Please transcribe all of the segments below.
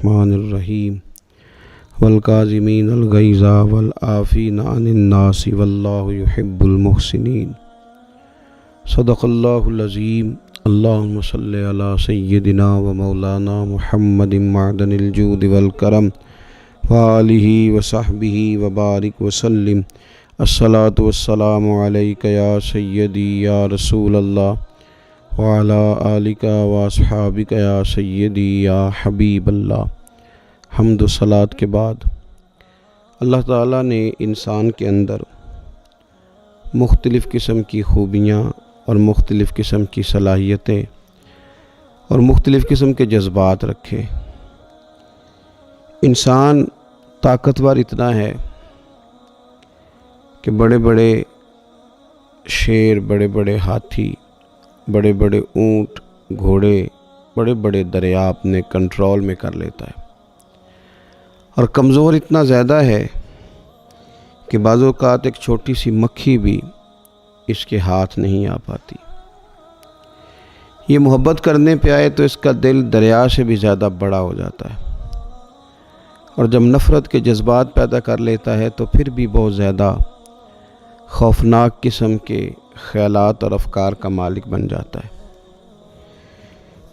الرحمن الرحیم والکاظمین الغیظ والعافین عن الناس واللہ یحب المحسنین۔ صدق اللہ العظیم۔ اللہم صلی علی سیدنا و مولانا محمد معدن الجود والکرم وآلہ وصحبہ وبارک وسلم۔ الصلاۃ والسلام علیک یا سیدی یا رسول اللہ وعلی آلک واصحابک یا سیدی یا حبیب اللہ۔ حمد و صلوات کے بعد اللہ تعالیٰ نے انسان کے اندر مختلف قسم کی خوبیاں اور مختلف قسم کی صلاحیتیں اور مختلف قسم کے جذبات رکھے۔ انسان طاقتور اتنا ہے کہ بڑے بڑے شیر، بڑے بڑے ہاتھی، بڑے بڑے اونٹ، گھوڑے، بڑے بڑے دریا اپنے کنٹرول میں کر لیتا ہے، اور کمزور اتنا زیادہ ہے کہ بعض اوقات ایک چھوٹی سی مکھی بھی اس کے ہاتھ نہیں آ پاتی۔ یہ محبت کرنے پہ آئے تو اس کا دل دریا سے بھی زیادہ بڑا ہو جاتا ہے، اور جب نفرت کے جذبات پیدا کر لیتا ہے تو پھر بھی بہت زیادہ خوفناک قسم کے خیالات اور افکار کا مالک بن جاتا ہے۔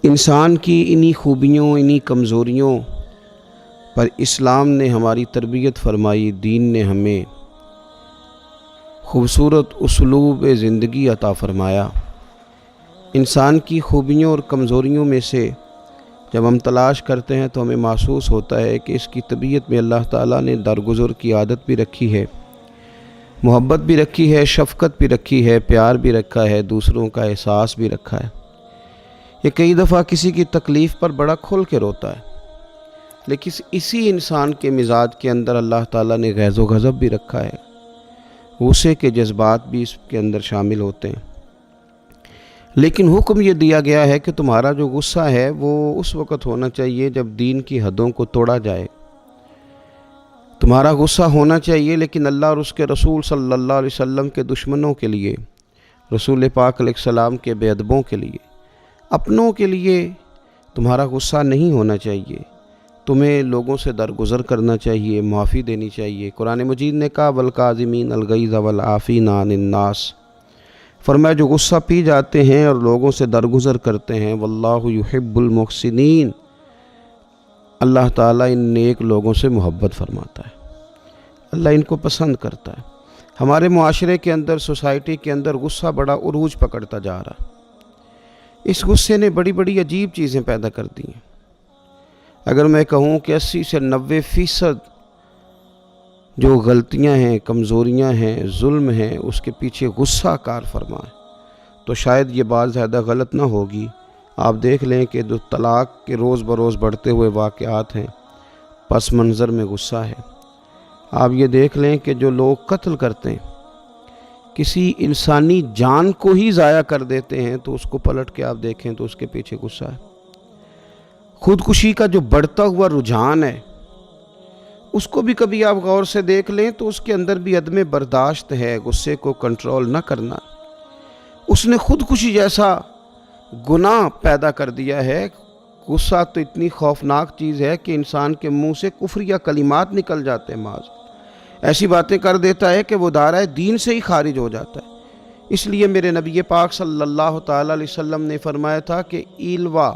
انسان کی انہی خوبیوں، انہی کمزوریوں پر اسلام نے ہماری تربیت فرمائی، دین نے ہمیں خوبصورت اسلوب زندگی عطا فرمایا۔ انسان کی خوبیوں اور کمزوریوں میں سے جب ہم تلاش کرتے ہیں تو ہمیں محسوس ہوتا ہے کہ اس کی طبیعت میں اللہ تعالیٰ نے درگزر کی عادت بھی رکھی ہے، محبت بھی رکھی ہے، شفقت بھی رکھی ہے، پیار بھی رکھا ہے، دوسروں کا احساس بھی رکھا ہے۔ یہ کئی دفعہ کسی کی تکلیف پر بڑا کھل کے روتا ہے، لیکن اسی انسان کے مزاج کے اندر اللہ تعالیٰ نے غیظ و غضب بھی رکھا ہے، غصے کے جذبات بھی اس کے اندر شامل ہوتے ہیں۔ لیکن حکم یہ دیا گیا ہے کہ تمہارا جو غصہ ہے وہ اس وقت ہونا چاہیے جب دین کی حدوں کو توڑا جائے۔ تمہارا غصہ ہونا چاہیے، لیکن اللہ اور اس کے رسول صلی اللہ علیہ وسلم کے دشمنوں کے لیے، رسول پاک علیہ السلام کے بے ادبوں کے لیے، اپنوں کے لیے تمہارا غصہ نہیں ہونا چاہیے۔ تمہیں لوگوں سے درگزر کرنا چاہیے، معافی دینی چاہیے۔ قرآن مجید نے کہا والکاظمین الغیظ والعافین عن الناس، فرمایا جو غصہ پی جاتے ہیں اور لوگوں سے درگزر کرتے ہیں، واللہ یحب المحسنین، اللہ تعالیٰ ان نیک لوگوں سے محبت فرماتا ہے، اللہ ان کو پسند کرتا ہے۔ ہمارے معاشرے کے اندر، سوسائٹی کے اندر غصہ بڑا عروج پکڑتا جا رہا ہے۔ اس غصے نے بڑی بڑی عجیب چیزیں پیدا کر دی ہیں۔ اگر میں کہوں کہ 80 سے 90% جو غلطیاں ہیں، کمزوریاں ہیں، ظلم ہیں، اس کے پیچھے غصہ کار فرما ہے، تو شاید یہ بات زیادہ غلط نہ ہوگی۔ آپ دیکھ لیں کہ جو طلاق کے روز بروز بڑھتے ہوئے واقعات ہیں، پس منظر میں غصہ ہے۔ آپ یہ دیکھ لیں کہ جو لوگ قتل کرتے ہیں، کسی انسانی جان کو ہی ضائع کر دیتے ہیں، تو اس کو پلٹ کے آپ دیکھیں تو اس کے پیچھے غصہ ہے۔ خودکشی کا جو بڑھتا ہوا رجحان ہے، اس کو بھی کبھی آپ غور سے دیکھ لیں تو اس کے اندر بھی عدم برداشت ہے، غصے کو کنٹرول نہ کرنا۔ اس نے خودکشی جیسا گناہ پیدا کر دیا ہے۔ غصہ تو اتنی خوفناک چیز ہے کہ انسان کے منہ سے کفریہ کلمات نکل جاتے ہیں، معاذ ایسی باتیں کر دیتا ہے کہ وہ دائرہ دین سے ہی خارج ہو جاتا ہے۔ اس لیے میرے نبی پاک صلی اللہ تعالیٰ علیہ وسلم نے فرمایا تھا کہ ایلوا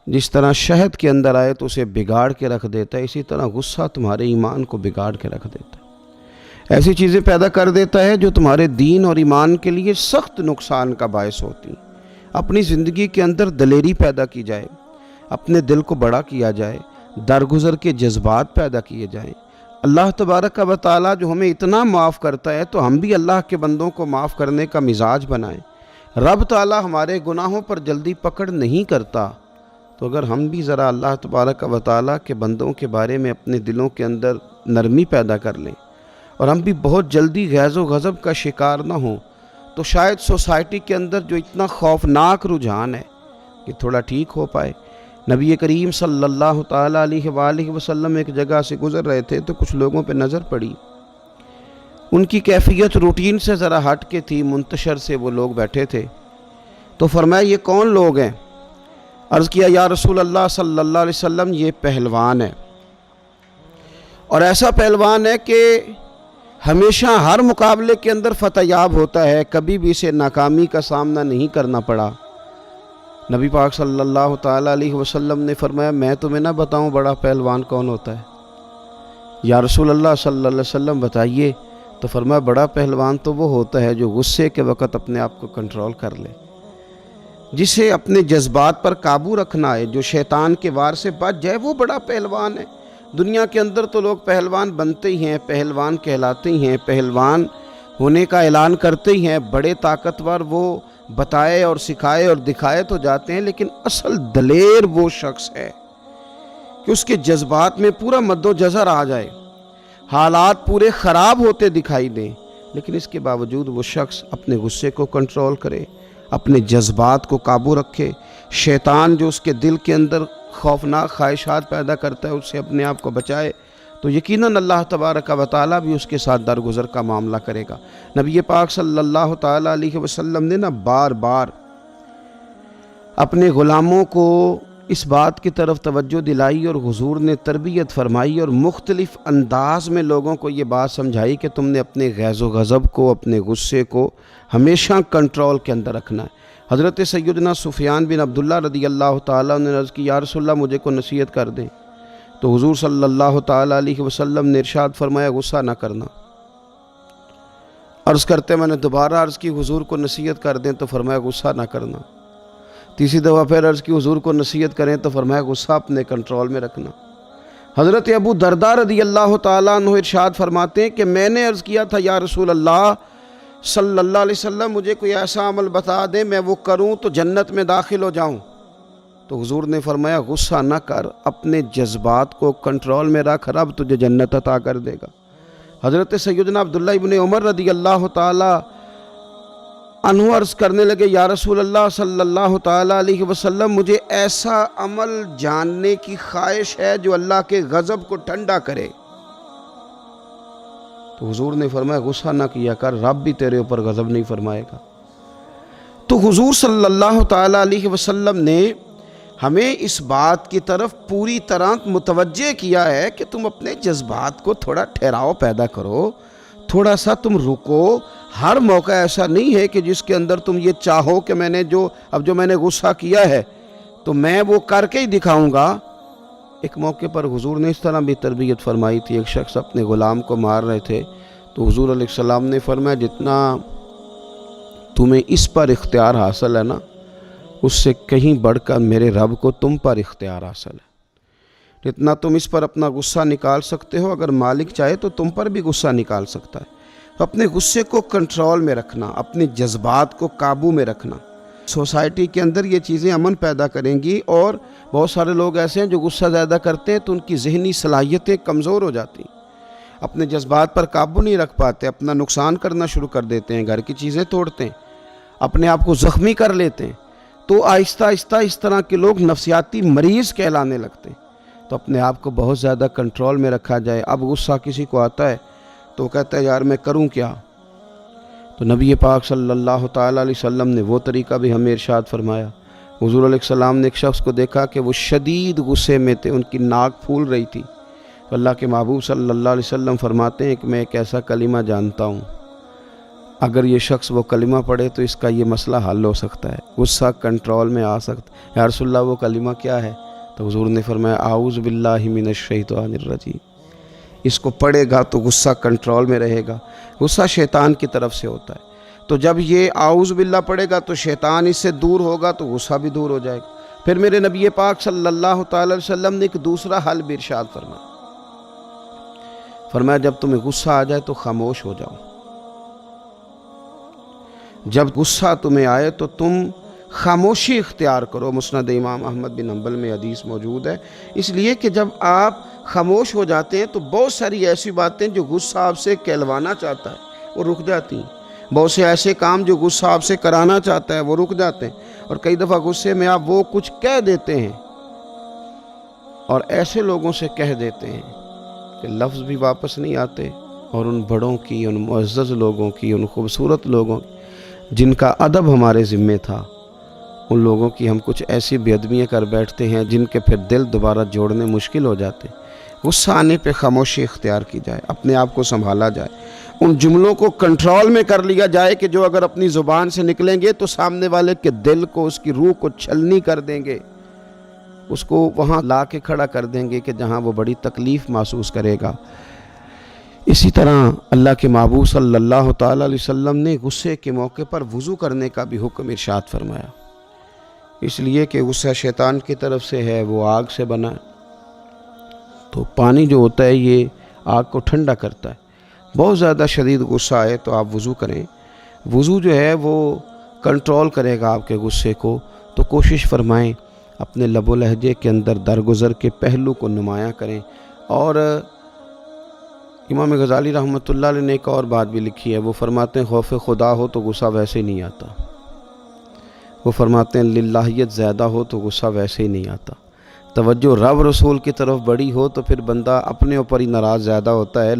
جس طرح شہد کے اندر آئے تو اسے بگاڑ کے رکھ دیتا ہے، اسی طرح غصہ تمہارے ایمان کو بگاڑ کے رکھ دیتا ہے۔ ایسی چیزیں پیدا کر دیتا ہے جو تمہارے دین اور ایمان کے لیے سخت نقصان کا باعث ہوتی ہیں۔ اپنی زندگی کے اندر دلیری پیدا کی جائے، اپنے دل کو بڑا کیا جائے، درگزر کے جذبات پیدا کیے جائیں۔ اللہ تبارک و تعالیٰ جو ہمیں اتنا معاف کرتا ہے تو ہم بھی اللہ کے بندوں کو معاف کرنے کا مزاج بنائیں۔ رب تعالیٰ ہمارے گناہوں پر جلدی پکڑ نہیں کرتا، تو اگر ہم بھی ذرا اللہ تبارک و تعالیٰ کے بندوں کے بارے میں اپنے دلوں کے اندر نرمی پیدا کر لیں، اور ہم بھی بہت جلدی غیظ و غضب کا شکار نہ ہوں، تو شاید سوسائٹی کے اندر جو اتنا خوفناک رجحان ہے کہ تھوڑا ٹھیک ہو پائے۔ نبی کریم صلی اللہ تعالیٰ علیہ وآلہ وسلم ایک جگہ سے گزر رہے تھے تو کچھ لوگوں پہ نظر پڑی، ان کی کیفیت روٹین سے ذرا ہٹ کے تھی، منتشر سے وہ لوگ بیٹھے تھے، تو فرمایا یہ کون لوگ ہیں؟ عرض کیا یا رسول اللہ صلی اللہ علیہ وسلم یہ پہلوان ہے، اور ایسا پہلوان ہے کہ ہمیشہ ہر مقابلے کے اندر فتح یاب ہوتا ہے، کبھی بھی اسے ناکامی کا سامنا نہیں کرنا پڑا۔ نبی پاک صلی اللہ تعالیٰ علیہ وسلم نے فرمایا میں تمہیں نہ بتاؤں بڑا پہلوان کون ہوتا ہے؟ یا رسول اللہ صلی اللہ علیہ وسلم بتائیے۔ تو فرمایا بڑا پہلوان تو وہ ہوتا ہے جو غصے کے وقت اپنے آپ کو کنٹرول کر لے، جسے اپنے جذبات پر قابو رکھنا ہے، جو شیطان کے وار سے بچ جائے، وہ بڑا پہلوان ہے۔ دنیا کے اندر تو لوگ پہلوان بنتے ہی ہیں، پہلوان کہلاتے ہی ہیں، پہلوان ہونے کا اعلان کرتے ہی ہیں، بڑے طاقتور وہ بتائے اور سکھائے اور دکھائے تو جاتے ہیں، لیکن اصل دلیر وہ شخص ہے کہ اس کے جذبات میں پورا مد و جزر آ جائے، حالات پورے خراب ہوتے دکھائی دیں، لیکن اس کے باوجود وہ شخص اپنے غصے کو کنٹرول کرے، اپنے جذبات کو قابو رکھے، شیطان جو اس کے دل کے اندر خوفناک خواہشات پیدا کرتا ہے اس سے اپنے آپ کو بچائے، تو یقیناً اللہ تبارک و تعالیٰ بھی اس کے ساتھ درگزر کا معاملہ کرے گا۔ نبی پاک صلی اللہ تعالیٰ علیہ وسلم نے بار بار اپنے غلاموں کو اس بات کی طرف توجہ دلائی، اور حضور نے تربیت فرمائی اور مختلف انداز میں لوگوں کو یہ بات سمجھائی کہ تم نے اپنے غیظ و غضب کو، اپنے غصے کو ہمیشہ کنٹرول کے اندر رکھنا ہے۔ حضرت سیدنا سفیان بن عبداللہ رضی اللہ تعالیٰ نے عرض کی یا رسول اللہ مجھے کو نصیحت کر دیں، تو حضور صلی اللہ تعالیٰ علیہ وسلم نے ارشاد فرمایا غصہ نہ کرنا۔ عرض کرتے میں نے دوبارہ عرض کی حضور کو نصیحت کر دیں، تو فرمایا غصہ نہ کرنا۔ تیسری دفعہ پھر عرض کی حضور کو نصیحت کریں، تو فرمایا غصہ اپنے کنٹرول میں رکھنا۔ حضرت ابو درداء رضی اللہ تعالیٰ عنہ ارشاد فرماتے ہیں کہ میں نے عرض کیا تھا یا رسول اللہ صلی اللہ علیہ وسلم مجھے کوئی ایسا عمل بتا دیں میں وہ کروں تو جنت میں داخل ہو جاؤں، تو حضور نے فرمایا غصہ نہ کر، اپنے جذبات کو کنٹرول میں رکھ، رب تجھے جنت عطا کر دے گا۔ حضرت سیدنا عبداللہ ابن عمر رضی اللہ تعالی عنہ عرض کرنے لگے یا رسول اللہ صلی اللہ تعالی علیہ وسلم مجھے ایسا عمل جاننے کی خواہش ہے جو اللہ کے غضب کو ٹھنڈا کرے، تو حضور نے فرمایا غصہ نہ کیا کر، رب بھی تیرے اوپر غضب نہیں فرمائے گا۔ تو حضور صلی اللہ تعالی علیہ وسلم نے ہمیں اس بات کی طرف پوری طرح متوجہ کیا ہے کہ تم اپنے جذبات کو تھوڑا ٹھہراؤ پیدا کرو، تھوڑا سا تم رکو۔ ہر موقع ایسا نہیں ہے کہ جس کے اندر تم یہ چاہو کہ میں نے غصہ کیا ہے تو میں وہ کر کے ہی دکھاؤں گا۔ ایک موقع پر حضور نے اس طرح بھی تربیت فرمائی تھی، ایک شخص اپنے غلام کو مار رہے تھے، تو حضور علیہ السلام نے فرمایا جتنا تمہیں اس پر اختیار حاصل ہے نا، اس سے کہیں بڑھ کر میرے رب کو تم پر اختیار حاصل ہے۔ جتنا تم اس پر اپنا غصہ نکال سکتے ہو، اگر مالک چاہے تو تم پر بھی غصہ نکال سکتا ہے۔ تو اپنے غصے کو کنٹرول میں رکھنا، اپنے جذبات کو قابو میں رکھنا، سوسائٹی کے اندر یہ چیزیں امن پیدا کریں گی۔ اور بہت سارے لوگ ایسے ہیں جو غصہ زیادہ کرتے ہیں تو ان کی ذہنی صلاحیتیں کمزور ہو جاتی ہیں، اپنے جذبات پر قابو نہیں رکھ پاتے، اپنا نقصان کرنا شروع کر دیتے ہیں، گھر کی چیزیں توڑتے ہیں، اپنے آپ کو زخمی کر لیتے ہیں، تو آہستہ آہستہ اس طرح کے لوگ نفسیاتی مریض کہلانے لگتے ہیں۔ تو اپنے آپ کو بہت زیادہ کنٹرول میں رکھا جائے۔ اب غصہ کسی کو آتا ہے تو کہتا ہے یار میں کروں کیا، تو نبی پاک صلی اللہ تعالیٰ علیہ وسلم نے وہ طریقہ بھی ہمیں ارشاد فرمایا۔ حضور علیہ السلام نے ایک شخص کو دیکھا کہ وہ شدید غصے میں تھے، ان کی ناک پھول رہی تھی، تو اللہ کے محبوب صلی اللہ علیہ وسلم فرماتے ہیں کہ میں ایک ایسا کلمہ جانتا ہوں، اگر یہ شخص وہ کلمہ پڑھے تو اس کا یہ مسئلہ حل ہو سکتا ہے، غصہ کنٹرول میں آ سکتا ہے۔ یا رسول اللہ وہ کلمہ کیا ہے؟ تو حضور نے فرمایا اعوذ باللہ من الشیطان الرجیم۔ اس کو پڑھے گا تو غصہ کنٹرول میں رہے گا۔ غصہ شیطان کی طرف سے ہوتا ہے، تو جب یہ اعوذ باللہ پڑھے گا تو شیطان اس سے دور ہوگا تو غصہ بھی دور ہو جائے گا۔ پھر میرے نبی پاک صلی اللہ تعالی علیہ وسلم نے ایک دوسرا حل بھی ارشاد فرمایا جب تمہیں غصہ آ جائے تو خاموش ہو جاؤ۔ جب غصہ تمہیں آئے تو تم خاموشی اختیار کرو۔ مسند امام احمد بن حنبل میں حدیث موجود ہے، اس لیے کہ جب آپ خاموش ہو جاتے ہیں تو بہت ساری ایسی باتیں جو غصہ آپ سے کہلوانا چاہتا ہے وہ رک جاتی ہیں، بہت سے ایسے کام جو غصہ آپ سے کرانا چاہتا ہے وہ رک جاتے ہیں، اور کئی دفعہ غصے میں آپ وہ کچھ کہہ دیتے ہیں اور ایسے لوگوں سے کہہ دیتے ہیں کہ لفظ بھی واپس نہیں آتے، اور ان بڑوں کی، ان معزز لوگوں کی، ان خوبصورت لوگوں کی جن کا ادب ہمارے ذمے تھا، ان لوگوں کی ہم کچھ ایسی بے ادبیاں کر بیٹھتے ہیں جن کے پھر دل دوبارہ جوڑنے مشکل ہو جاتے. غصہ آنے پہ خاموشی اختیار کی جائے، اپنے آپ کو سنبھالا جائے، ان جملوں کو کنٹرول میں کر لیا جائے کہ جو اگر اپنی زبان سے نکلیں گے تو سامنے والے کے دل کو، اس کی روح کو چھلنی کر دیں گے، اس کو وہاں لا کے کھڑا کر دیں گے کہ جہاں وہ بڑی تکلیف محسوس کرے گا. اسی طرح اللہ کے محبوب صلی اللہ تعالیٰ علیہ وسلم نے غصے کے موقع پر وضو کرنے کا بھی حکم ارشاد فرمایا، اس لیے کہ غصہ شیطان کی طرف سے ہے، وہ آگ سے بنا ہے. تو پانی جو ہوتا ہے یہ آگ کو ٹھنڈا کرتا ہے. بہت زیادہ شدید غصہ آئے تو آپ وضو کریں. وضو جو ہے وہ کنٹرول کرے گا آپ کے غصے کو. تو کوشش فرمائیں اپنے لب و لہجے کے اندر درگزر کے پہلو کو نمایاں کریں. اور امام غزالی رحمۃ اللہ علیہ نے ایک اور بات بھی لکھی ہے، وہ فرماتے ہیں خوف خدا ہو تو غصہ ویسے ہی نہیں آتا. وہ فرماتے ہیں للہیت زیادہ ہو تو غصہ ویسے ہی نہیں آتا. توجہ رب رسول کی طرف بڑی ہو تو پھر بندہ اپنے اوپر ہی ناراض زیادہ ہوتا ہے.